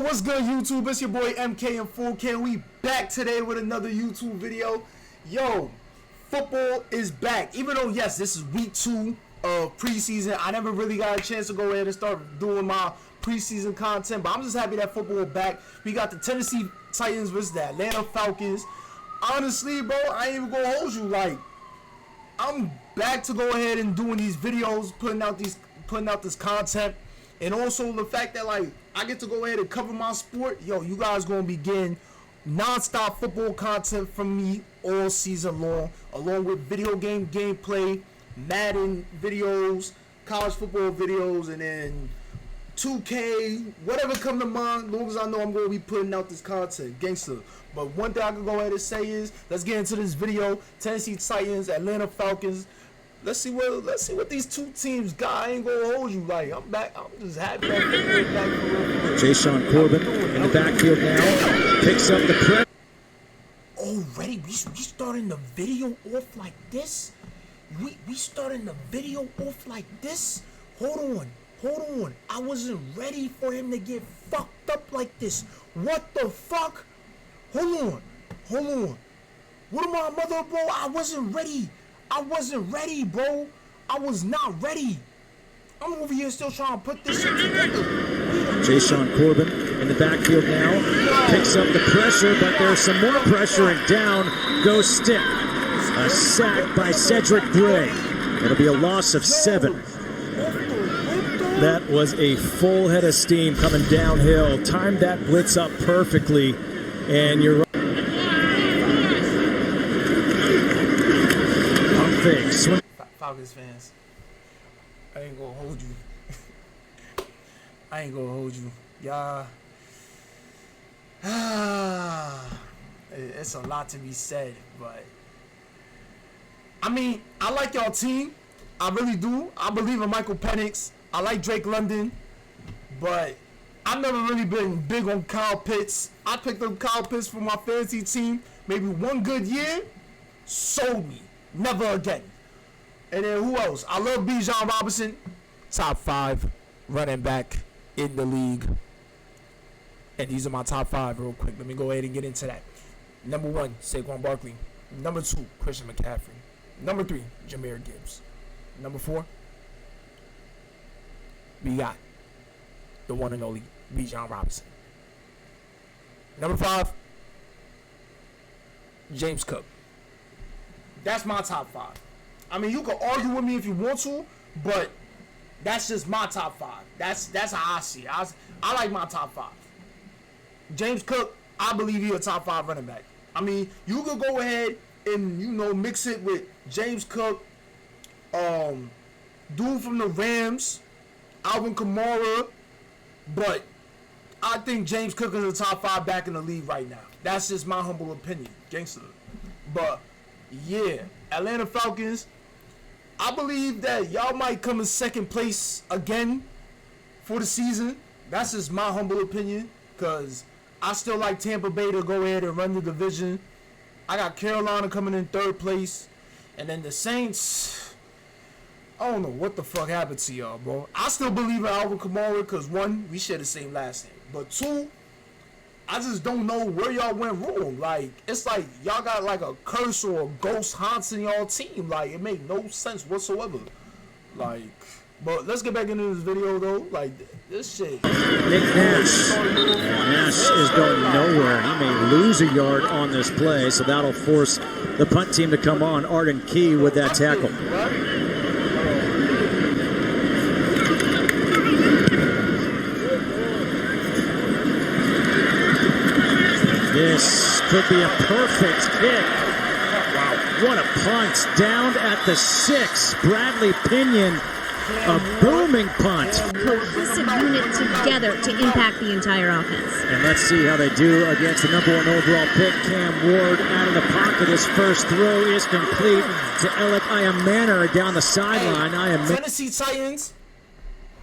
What's good, YouTube? It's your boy MK and Full Can. We back today with another YouTube video. Yo, football is back. Even though, yes, this is week 2 of preseason, I never really got a chance to go ahead and start doing my preseason content, but I'm just happy that football is back. We got the Tennessee Titans versus the Atlanta Falcons. Honestly, bro, I ain't even gonna hold you. Like, I'm back to go ahead and doing these videos, putting out this content. And also the fact that, like, I get to go ahead and cover my sport. Yo, you guys gonna be getting non-stop football content from me all season long, along with video game gameplay, Madden videos, college football videos, and then 2K, whatever come to mind. As long as I know I'm gonna be putting out this content, gangster. But one thing I can go ahead and say is, let's get into this video. Tennessee Titans, Atlanta Falcons. Let's see what these two teams got. I ain't gonna hold you. Like, I'm back. I'm just happy that they're back for real. Jason Corbin in the backfield now. Picks up the press. Already? We starting the video off like this? We starting the video off like this? Hold on. I wasn't ready for him to get fucked up like this. What the fuck? Hold on. What am I, mother, bro? I wasn't ready, bro. I was not ready. I'm over here still trying to put this shit together. Jason Corbin in the backfield now. Picks up the pressure, but there's some more pressure, and down goes Stick. A sack by Cedric Gray. It'll be a loss of 7. That was a full head of steam coming downhill. Timed that blitz up perfectly, and you're right. Falcons fans, I ain't gonna hold you. Y'all, it's a lot to be said, but I mean, I like y'all team. I really do. I believe in Michael Penix. I like Drake London, but I've never really been big on Kyle Pitts. I picked up Kyle Pitts for my fantasy team. Maybe one good year, sold me. Never again. And then who else? I love Bijan Robinson. Top 5 running back in the league. And these are my top 5 real quick. Let me go ahead and get into that. Number 1, Saquon Barkley. Number 2, Christian McCaffrey. Number 3, Jahmyr Gibbs. Number 4, we got the one and only Bijan Robinson. Number 5, James Cook. That's my top 5. I mean, you can argue with me if you want to, but that's just my top 5. That's how I see it. I like my top 5. James Cook, I believe he's a top 5 running back. I mean, you could go ahead and, mix it with James Cook, dude from the Rams, Alvin Kamara, but I think James Cook is a top 5 back in the league right now. That's just my humble opinion, gangster. But yeah, Atlanta Falcons, I believe that y'all might come in second place again for the season. That's just my humble opinion, because I still like Tampa Bay to go ahead and run the division. I got Carolina coming in 3rd place. And then the Saints, I don't know what the fuck happened to y'all, bro. I still believe in Alvin Kamara because, 1, we share the same last name. But 2, I just don't know where y'all went wrong. Like, it's like y'all got like a curse or a ghost haunting y'all team. Like, it make no sense whatsoever. Like, but let's get back into this video though. Like, this shit. Nick Nash. Nash is going nowhere. He may lose a yard on this play, so that'll force the punt team to come on. Arden Key with that tackle. This could be a perfect kick. Wow, what a punt. Down at the 6. Bradley Pinion, a booming punt. Cohesive unit together to impact the entire offense. And let's see how they do against the number 1 overall pick, Cam Ward, out of the pocket. His first throw is complete to Alec Iammanor down the sideline. Tennessee Titans.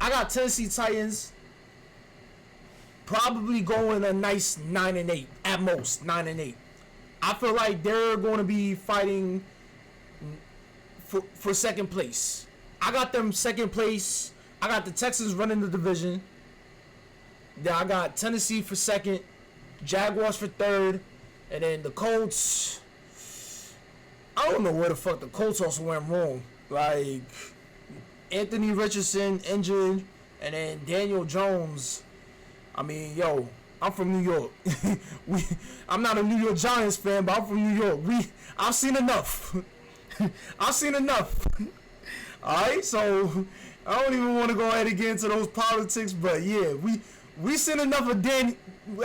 I got Tennessee Titans probably going a nice 9-8 at most, 9-8. I feel like they're going to be fighting for second place. I got them second place. I got the Texans running the division. Then I got Tennessee for second, Jaguars for third, and then the Colts. I don't know where the fuck the Colts also went wrong. Like, Anthony Richardson injured, and then Daniel Jones. I mean, yo, I'm from New York. I'm not a New York Giants fan, but I'm from New York. I've seen enough. I've seen enough. Alright, so I don't even want to go ahead and get into those politics, but yeah, we seen enough of Danny.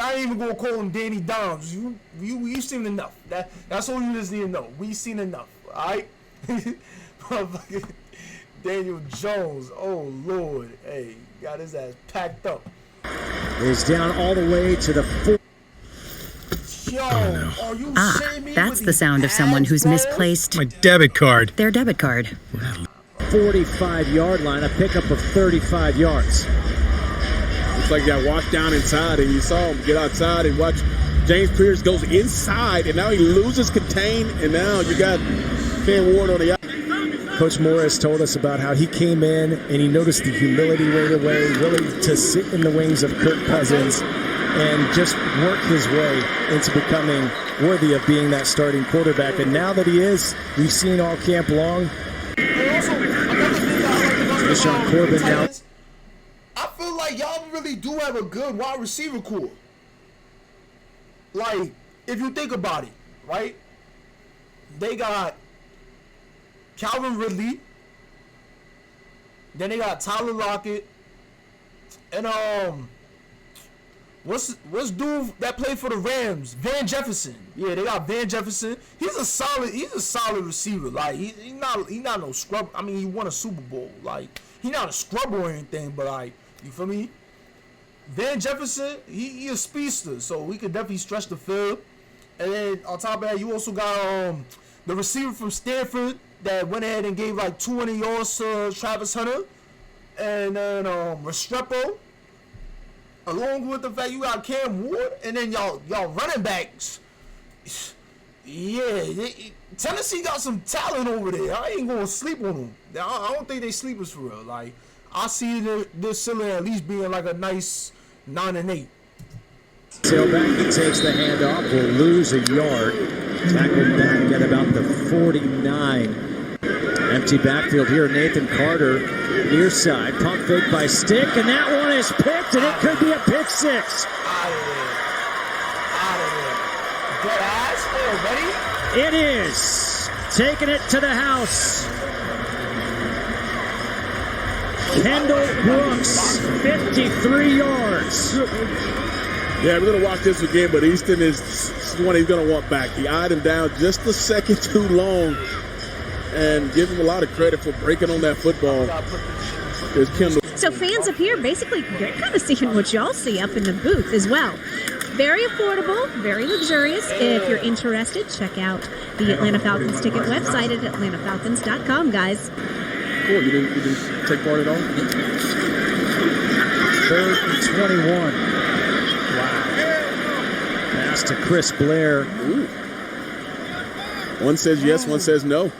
I ain't even gonna call him Danny Dimes. We've seen enough. That's all you just need to know. We've seen enough. Alright? Daniel Jones. Oh Lord. Hey, got his ass packed up. Is down all the way to the 4. Yo, are you shitting me? That's the sound of someone who's misplaced My debit card. their debit card. 45-yard line, a pickup of 35 yards. Looks like he got walked down inside, and you saw him get outside and watch. James Pierce goes inside, and now he loses contain, and now you got Cam Ward on the outside. Coach Morris told us about how he came in and he noticed the humility right away, really to sit in the wings of Kirk Cousins and just work his way into becoming worthy of being that starting quarterback. And now that he is, we've seen all camp long. Deshaun Corbin now. I feel like y'all really do have a good wide receiver core. Like, if you think about it, right? They got Calvin Ridley. Then they got Tyler Lockett. And what's dude that played for the Rams? Van Jefferson. Yeah, they got Van Jefferson. He's a solid receiver. Like, he's not no scrub. I mean, he won a Super Bowl. Like, he's not a scrub or anything, but like, you feel me? Van Jefferson, he a speedster, so we could definitely stretch the field. And then on top of that, you also got the receiver from Stanford that went ahead and gave like 200 yards to Travis Hunter, and then Restrepo. Along with the fact you got Cam Ward, and then y'all running backs. Yeah, Tennessee got some talent over there. I ain't gonna sleep on them. I don't think they sleepers for real. Like, I see this ceiling at least being like a nice 9-8. Tailback, he takes the handoff, will lose a yard. Tackled back at about the 49. Empty backfield here. Nathan Carter, near side. Pump fake by Stick, and that one is picked, and it could be a pick six. Out of there. Dead ass already? It is. Taking it to the house. Kendall Brooks, 53 yards. Yeah, we're going to watch this again, but Easton is one he's going to want back. He eyed him down just a second too long, and give him a lot of credit for breaking on that football. There's Kendall. So fans up here, basically, they're kind of seeing what y'all see up in the booth as well. Very affordable, very luxurious. If you're interested, check out the Atlanta Falcons ticket website at atlantafalcons.com, guys. Cool. You didn't take part at all? 3rd and 21. Wow. Pass to Chris Blair. Ooh. One says yes, one says no.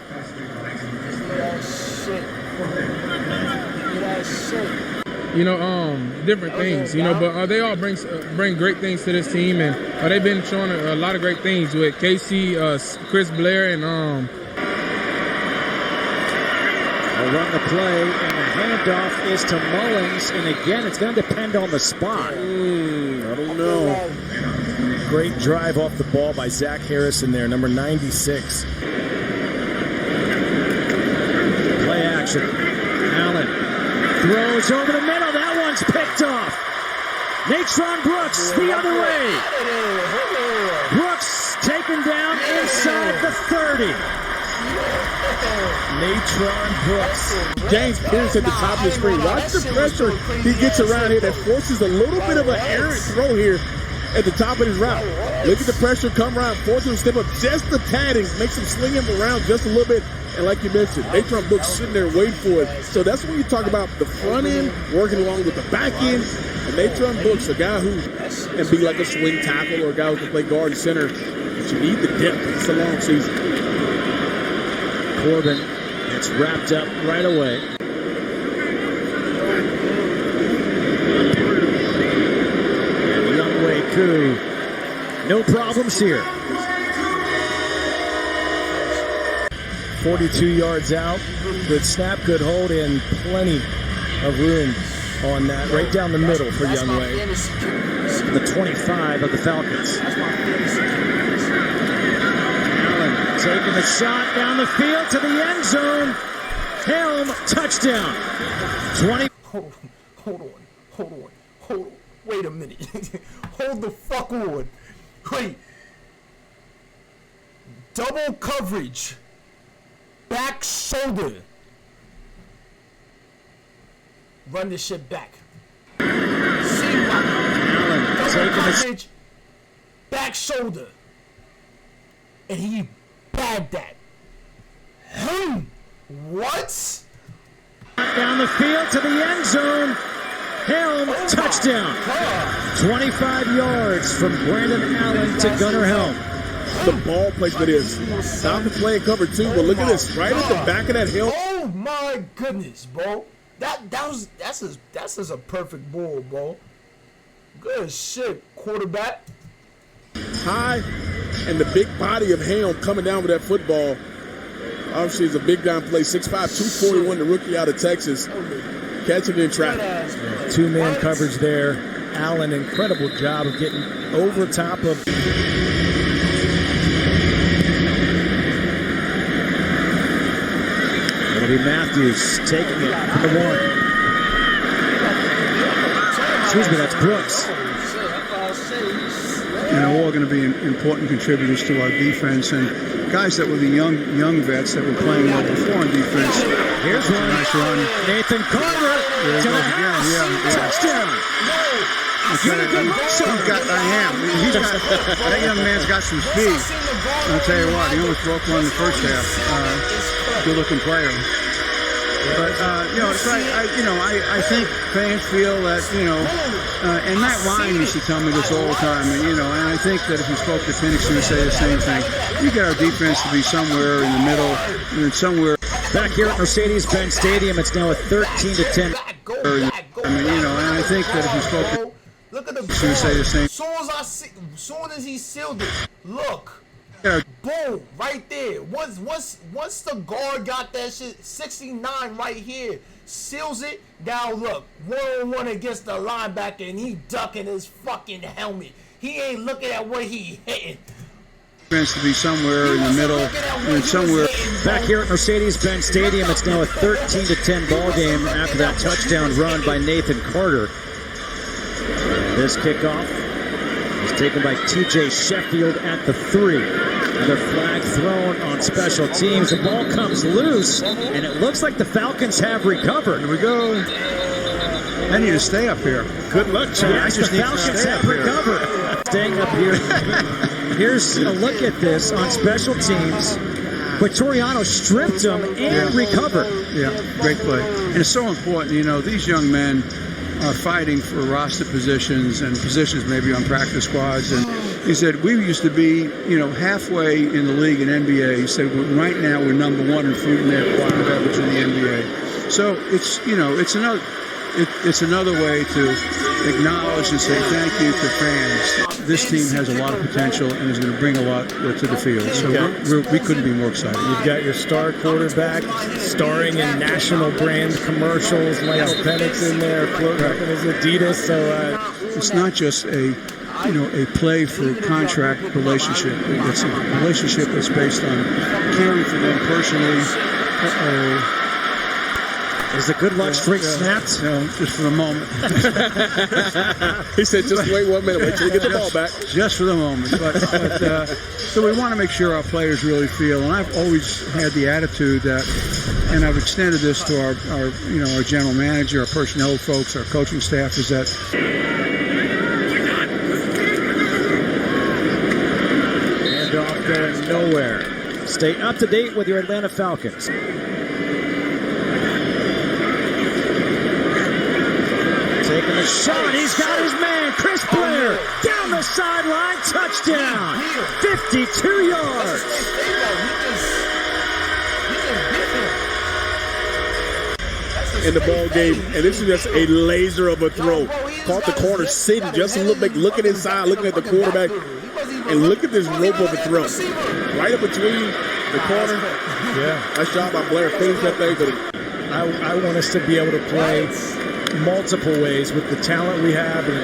You know, different things, you know, but they all bring great things to this team, and they've been showing a lot of great things with Casey, Chris Blair, and They'll run the play, and the handoff is to Mullins, and again, it's going to depend on the spot. I don't know. Great drive off the ball by Zach Harrison there, number 96. Play action. Allen throws over the middle. That one's picked off. Natron Brooks the other way. Brooks taken down inside the 30. Natron Brooks. James Pierce at the top of the screen. Watch the pressure he gets around here that forces a little bit of an errant throw here at the top of his route. Look at the pressure come around, force him to step up just the tad, makes him swing him around just a little bit. And like you mentioned, Natron Brooks sitting there waiting for it. So that's when you talk about the front end working along with the back end. And Natron Brooks, a guy who can be like a swing tackle or a guy who can play guard and center. But you need the depth. It's a long season. Corbin, it's wrapped up right away. Njoku. No problems here. 42 yards out. Good snap, good hold, and plenty of room on that. Right down the middle for Young Wei. The 25 of the Falcons. Allen taking the shot down the field to the end zone. Helm, touchdown. 20. Hold on. Wait a minute. Hold the fuck on. Wait. Double coverage. Back shoulder. Run this shit back. Allen taking the Coverage. Back shoulder. And he bagged that. What? down the field to the end zone. Helm, touchdown. 25 yards from Brandon Allen to Gunnar Helm. The ball placement is not the play in cover two, but look at this, right at the back of that hill. Oh my goodness, bro. That's just a perfect ball, bro. Good shit, quarterback. High, and the big body of Helm coming down with that football. Obviously, it's a big down play. 6'5", 241, the rookie out of Texas. Catching in traffic. Two-man coverage there. Allen, incredible job of getting over top of. It'll be Matthews taking it from the one. Excuse me, that's Brooks. You know, all going to be important contributors to our defense, and guys that were the young vets that were playing well before on defense. Here's one. Nice run. Nathan Carter There to he the goes again. house. Yeah. Touchdown. That young man's got some speed. I'll tell you what, he almost broke one in the first half. Good looking player. But you know, it's like I think fans feel that and Matt Ryan used to tell me this all the time, and I think that if you spoke to Phoenix, he would say the same thing. You get our defense to be somewhere in the middle, and somewhere. Back here at Mercedes-Benz Stadium, it's now a 13-10. And I think that if you spoke to, look at the he would say the same. Soon as he sealed it, look. Boom, right there. Once the guard got that shit, 69 right here, seals it. Now look, 1-on-1 against the linebacker, and he ducking his fucking helmet. He ain't looking at what he hitting. Defense to be somewhere in the middle, and somewhere. Back here at Mercedes-Benz Stadium, it's now a 13-10 ball game after that touchdown run by Nathan Carter. This kickoff is taken by TJ Sheffield at the 3. Another flag thrown on special teams. The ball comes loose, and it looks like the Falcons have recovered. Here we go. I need to stay up here. Good luck, Chad. Yes, the Falcons have recovered. Staying up here. Here's a look at this on special teams. Quatoriano stripped him and recovered. Yeah, great play. And it's so important, these young men are fighting for roster positions and positions maybe on practice squads. And he said, we used to be, halfway in the league in NBA. He said, right now we're number 1 in food and beverage in the NBA. So it's, it's another way to acknowledge and say thank you to fans. This team has a lot of potential and is going to bring a lot to the field. So we couldn't be more excited. You've got your star quarterback starring in national brand commercials. Lance Bennett's in there, floating up in his Adidas. So it's not just a play for contract relationship. It's a relationship that's based on caring for them personally. Is the good luck streak snapped? No, just for the moment. he said, just wait 1 minute, wait till you get the ball back. Just for the moment. But so we want to make sure our players really feel, and I've always had the attitude that, and I've extended this to our general manager, our personnel folks, our coaching staff, is that handoff going nowhere. Stay up to date with your Atlanta Falcons. Taking a shot, he's got his man, Chris Blair, down the sideline, touchdown, 52 yards. In the ball game, and this is just a laser of a throw. caught the corner sitting just a little bit, looking inside, looking at the quarterback, and look at this rope of a throw. Right up between the corner. Yeah. Nice job by Blair. Finished that thing, but I want us to be able to play multiple ways with the talent we have and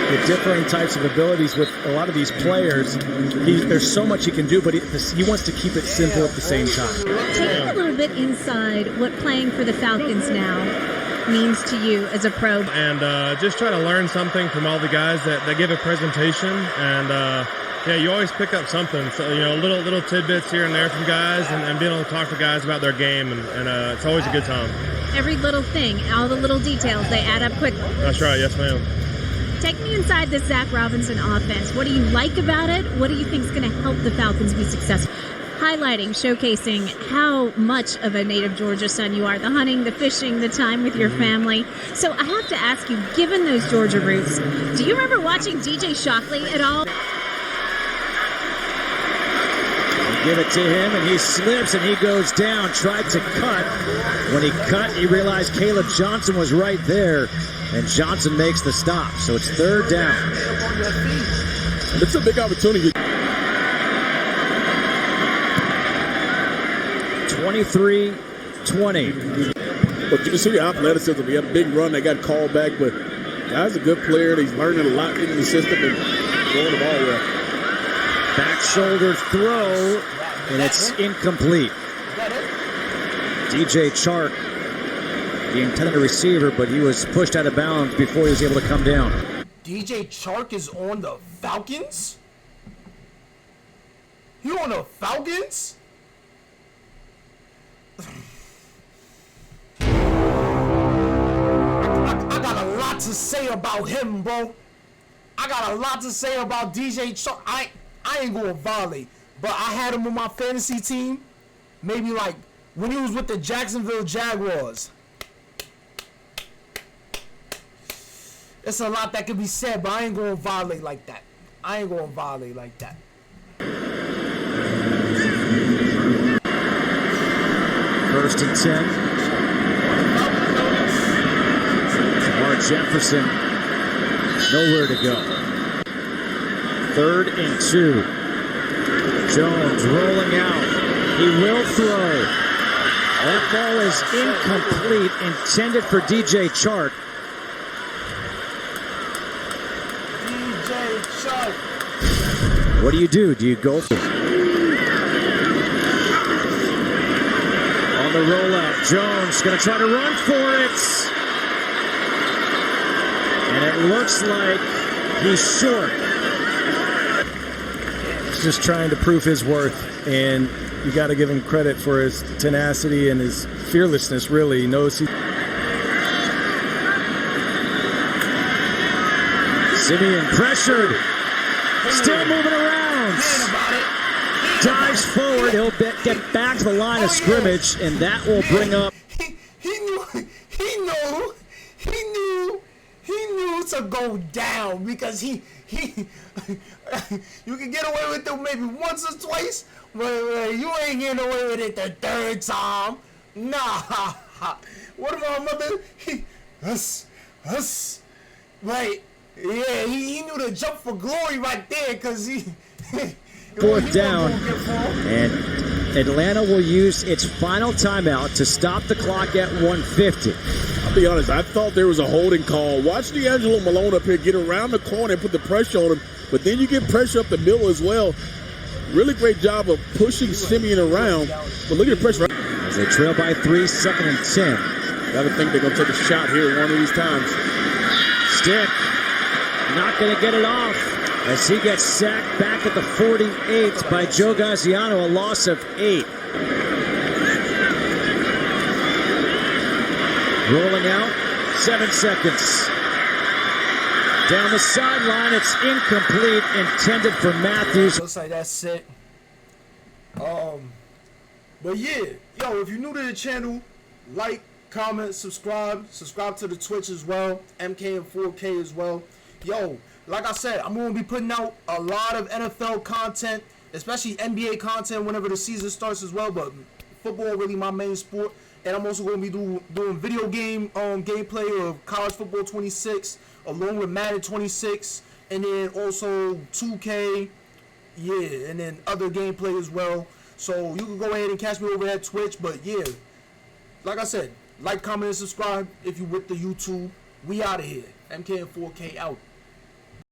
the differing types of abilities with a lot of these players. There's so much he can do, but he wants to keep it simple at the same time. Take me a little bit inside what playing for the Falcons now means to you as a pro. And just try to learn something from all the guys that give a presentation. And yeah, you always pick up something. So, you know, little tidbits here and there from guys, and being able to talk to guys about their game, and it's always a good time. Every little thing, all the little details, they add up quickly. That's right, yes ma'am. Take me inside this Zach Robinson offense. What do you like about it? What do you think is going to help the Falcons be successful? Highlighting, showcasing how much of a native Georgia son you are. The hunting, the fishing, the time with your family. So I have to ask you, given those Georgia roots, do you remember watching DJ Shockley at all? Give it to him, and he slips, and he goes down, tried to cut. When he cut, he realized Caleb Johnson was right there, and Johnson makes the stop. So it's third down. it's a big opportunity. 23-20. But you can see the athleticism. He had a big run that got called back, but guy's a good player. He's learning a lot in the system and throwing the ball well. Back shoulder throw, and it's incomplete. DJ Chark, the intended receiver, but he was pushed out of bounds before he was able to come down. DJ Chark is on the Falcons? He on the Falcons? I got a lot to say about him, bro. I got a lot to say about DJ Chark. I ain't going to violate, but I had him on my fantasy team maybe like when he was with the Jacksonville Jaguars. There's a lot that could be said, but I ain't going to violate like that. First and 10. Lamar Jefferson, nowhere to go. 3rd and 2. Jones rolling out. He will throw. That ball is incomplete, intended for DJ Chark. DJ Chark. What do? Do you go for it? On the rollout, Jones going to try to run for it. And it looks like he's short. Just trying to prove his worth, and you got to give him credit for his tenacity and his fearlessness. Really, he knows he. Simeon pressured, still moving around. Dives forward. He'll get back to the line of scrimmage, and that will bring up. He knew to go down because he you can get away with it maybe once or twice, but you ain't getting away with it the 3rd time. Nah. What about mother? Right. Yeah, he knew to jump for glory right there because he 4th down, and Atlanta will use its final timeout to stop the clock at 1:50. I'll be honest, I thought there was a holding call. Watch D'Angelo Malone up here get around the corner and put the pressure on him, but then you get pressure up the middle as well. Really great job of pushing Simeon around, but look at the pressure. As they trail by 3, 2nd and 10. Gotta think they're gonna take a shot here one of these times. Stick, not gonna get it off as he gets sacked back at the 48 by Joe Gaziano, a loss of 8. Rolling out, 7 seconds. Down the sideline, it's incomplete, intended for Matthews. Looks like that's it. But yeah, yo, if you're new to the channel, like, comment, subscribe to the Twitch as well, MK and 4K as well. Yo, like I said, I'm going to be putting out a lot of NFL content, especially NBA content whenever the season starts as well, but football really my main sport. And I'm also going to be doing video game gameplay of college football 26 along with Madden 26, and then also 2K, yeah, and then other gameplay as well. So you can go ahead and catch me over at Twitch. But yeah, like I said, like, comment, and subscribe if you with the YouTube. We out of here. MK and 4K out.